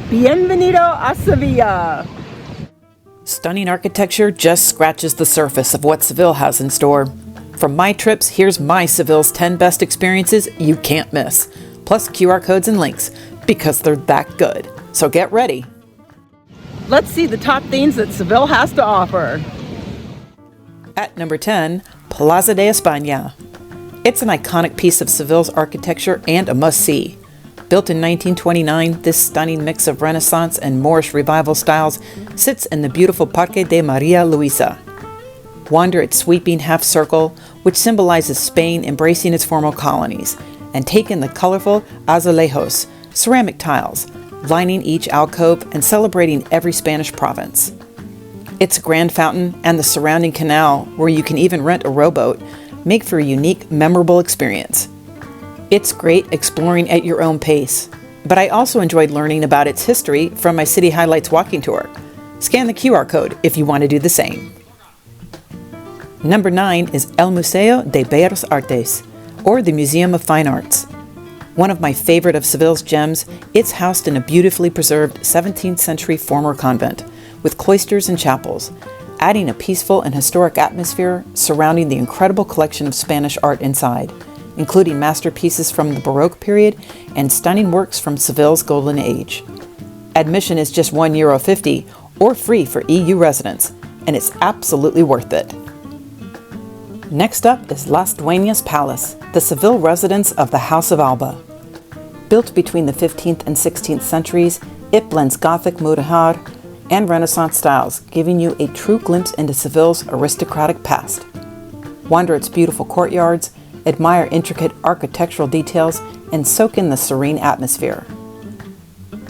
Bienvenido a Sevilla! Stunning architecture just scratches the surface of what Seville has in store. From my trips, here's my Seville's 10 best experiences you can't miss, plus QR codes and links, because they're that good. So get ready. Let's see the top things that Seville has to offer. At number 10, Plaza de España. It's an iconic piece of Seville's architecture and a must-see. Built in 1929, this stunning mix of Renaissance and Moorish revival styles sits in the beautiful Parque de María Luisa. Wander its sweeping half-circle, which symbolizes Spain embracing its former colonies, and take in the colorful azulejos, ceramic tiles, lining each alcove and celebrating every Spanish province. Its grand fountain and the surrounding canal, where you can even rent a rowboat, make for a unique, memorable experience. It's great exploring at your own pace, but I also enjoyed learning about its history from my City Highlights walking tour. Scan the QR code if you want to do the same. Number 9 is El Museo de Bellas Artes, or the Museum of Fine Arts. One of my favorite of Seville's gems, it's housed in a beautifully preserved 17th century former convent, with cloisters and chapels, adding a peaceful and historic atmosphere surrounding the incredible collection of Spanish art inside, including masterpieces from the Baroque period and stunning works from Seville's Golden Age. Admission is just €1.50 or free for EU residents, and it's absolutely worth it. Next up is Las Dueñas Palace, the Seville residence of the House of Alba. Built between the 15th and 16th centuries, it blends Gothic mudéjar and Renaissance styles, giving you a true glimpse into Seville's aristocratic past. Wander its beautiful courtyards, admire intricate architectural details, and soak in the serene atmosphere.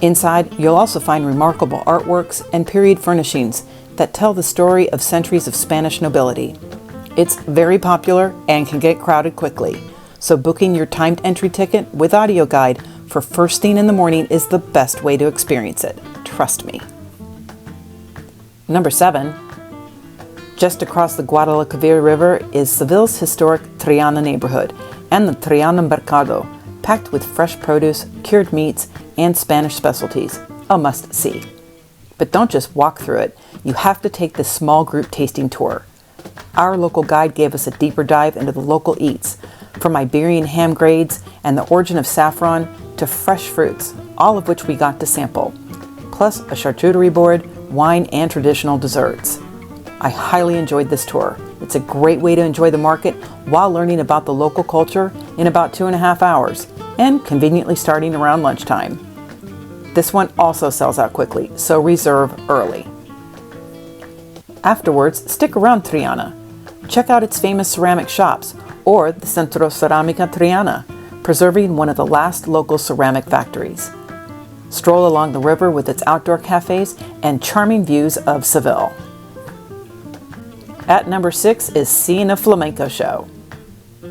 Inside, you'll also find remarkable artworks and period furnishings that tell the story of centuries of Spanish nobility. It's very popular and can get crowded quickly, so booking your timed entry ticket with audio guide for first thing in the morning is the best way to experience it. Trust me. Number 7. Just across the Guadalquivir River is Seville's historic Triana neighborhood and the Triana Mercado, packed with fresh produce, cured meats, and Spanish specialties. A must-see. But don't just walk through it. You have to take this small group tasting tour. Our local guide gave us a deeper dive into the local eats, from Iberian ham grades and the origin of saffron to fresh fruits, all of which we got to sample, plus a charcuterie board, wine, and traditional desserts. I highly enjoyed this tour. It's a great way to enjoy the market while learning about the local culture in about 2.5 hours, and conveniently starting around lunchtime. This one also sells out quickly, so reserve early. Afterwards, stick around Triana. Check out its famous ceramic shops, or the Centro Ceramica Triana, preserving one of the last local ceramic factories. Stroll along the river with its outdoor cafes and charming views of Seville. At number 6 is seeing a Flamenco Show.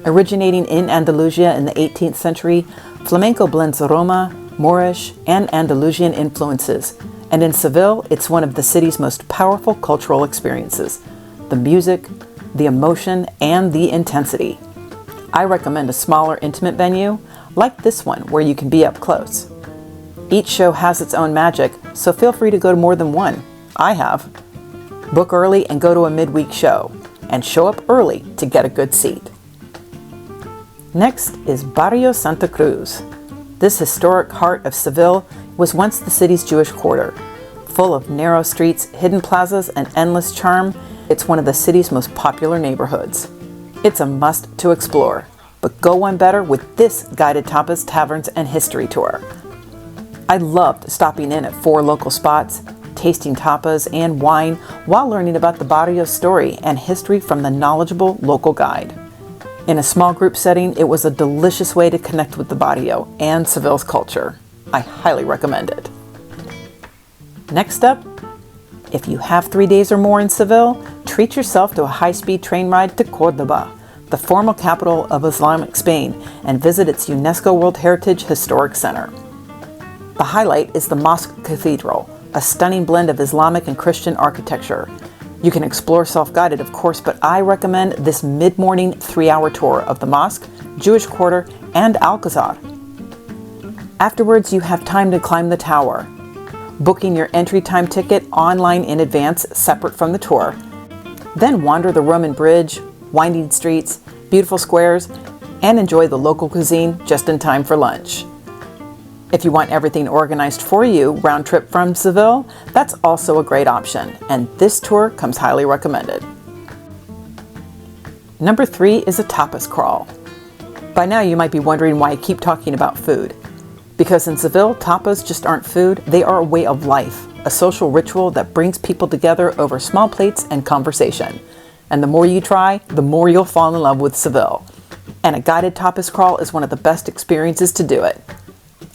Originating in Andalusia in the 18th century, flamenco blends Roma, Moorish, and Andalusian influences, and in Seville, it's one of the city's most powerful cultural experiences. The music, the emotion, and the intensity. I recommend a smaller, intimate venue, like this one, where you can be up close. Each show has its own magic, so feel free to go to more than one. I have. Book early and go to a midweek show, and show up early to get a good seat. Next is Barrio Santa Cruz. This historic heart of Seville was once the city's Jewish quarter. Full of narrow streets, hidden plazas, and endless charm, it's one of the city's most popular neighborhoods. It's a must to explore, but go one better with this guided tapas, taverns, and history tour. I loved stopping in at 4 local spots, tasting tapas and wine while learning about the Barrio's story and history from the knowledgeable local guide. In a small group setting, it was a delicious way to connect with the Barrio and Seville's culture. I highly recommend it. Next up, if you have 3 days or more in Seville, treat yourself to a high-speed train ride to Cordoba, the former capital of Islamic Spain, and visit its UNESCO World Heritage Historic Center. The highlight is the Mosque Cathedral, a stunning blend of Islamic and Christian architecture. You can explore self-guided, of course, but I recommend this mid-morning 3-hour tour of the mosque, Jewish quarter, and Alcazar. Afterwards, you have time to climb the tower. booking your entry time ticket online in advance separate from the tour. Then wander the Roman bridge, winding streets, beautiful squares, and enjoy the local cuisine just in time for lunch. If you want everything organized for you round trip from Seville, that's also a great option, and this tour comes highly recommended. Number 3 is a tapas crawl. By now you might be wondering why I keep talking about food. Because in Seville, tapas just aren't food, they are a way of life, a social ritual that brings people together over small plates and conversation. And the more you try, the more you'll fall in love with Seville. And a guided tapas crawl is one of the best experiences to do it.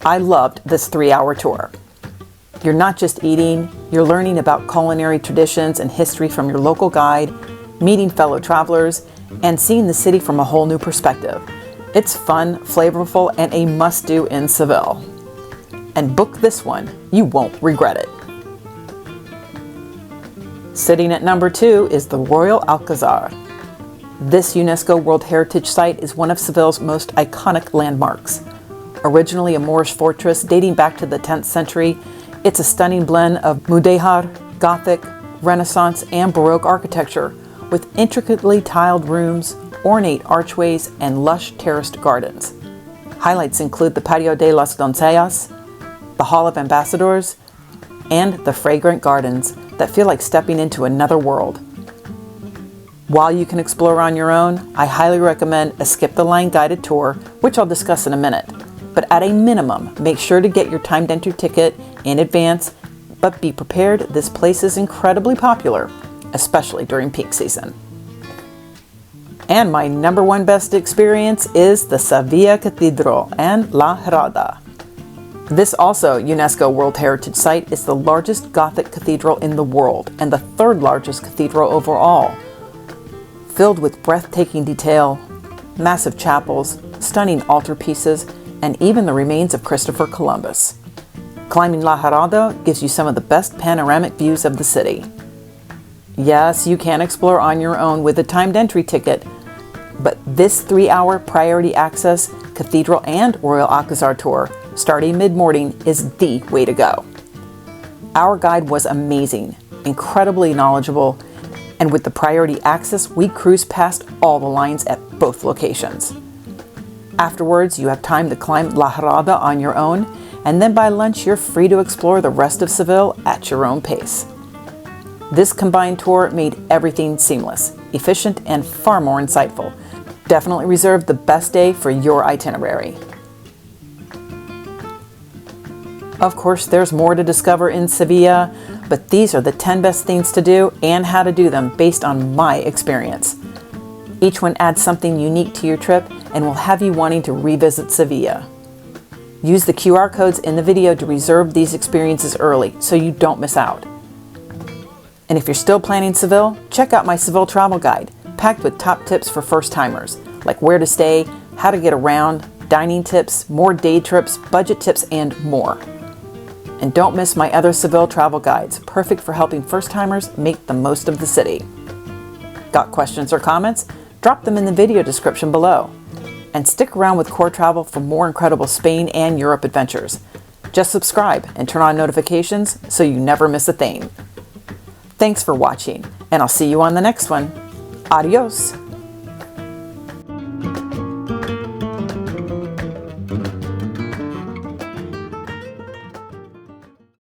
I loved this 3-hour tour. You're not just eating, you're learning about culinary traditions and history from your local guide, meeting fellow travelers, and seeing the city from a whole new perspective. It's fun, flavorful, and a must-do in Seville. And book this one, you won't regret it. Sitting at number 2 is the Royal Alcazar. This UNESCO World Heritage Site is one of Seville's most iconic landmarks. Originally a Moorish fortress dating back to the 10th century, it's a stunning blend of Mudéjar, Gothic, Renaissance, and Baroque architecture with intricately tiled rooms, ornate archways, and lush terraced gardens. Highlights include the Patio de las Doncellas, the Hall of Ambassadors, and the fragrant gardens that feel like stepping into another world. While you can explore on your own, I highly recommend a skip-the-line guided tour, which I'll discuss in a minute. But at a minimum, make sure to get your timed entry ticket in advance, but be prepared, this place is incredibly popular, especially during peak season. And my number 1 best experience is the Seville Cathedral and La Giralda. This also UNESCO World Heritage Site is the largest Gothic cathedral in the world and the 3rd largest cathedral overall. Filled with breathtaking detail, massive chapels, stunning altarpieces, and even the remains of Christopher Columbus. Climbing La Giralda gives you some of the best panoramic views of the city. Yes, you can explore on your own with a timed entry ticket, but this 3-hour priority access Cathedral and Royal Alcazar tour starting mid-morning is the way to go. Our guide was amazing, incredibly knowledgeable, and with the priority access, we cruised past all the lines at both locations. Afterwards, you have time to climb La Giralda on your own, and then by lunch, you're free to explore the rest of Seville at your own pace. This combined tour made everything seamless, efficient, and far more insightful. Definitely reserve the best day for your itinerary. Of course, there's more to discover in Sevilla, but these are the 10 best things to do and how to do them based on my experience. Each one adds something unique to your trip and will have you wanting to revisit Sevilla. Use the QR codes in the video to reserve these experiences early so you don't miss out. And if you're still planning Seville, check out my Seville travel guide, packed with top tips for first-timers, like where to stay, how to get around, dining tips, more day trips, budget tips, and more. And don't miss my other Seville travel guides, perfect for helping first-timers make the most of the city. Got questions or comments? Drop them in the video description below. And stick around with CORR Travel for more incredible Spain and Europe adventures. Just subscribe and turn on notifications so you never miss a thing. Thanks for watching, and I'll see you on the next one. Adios!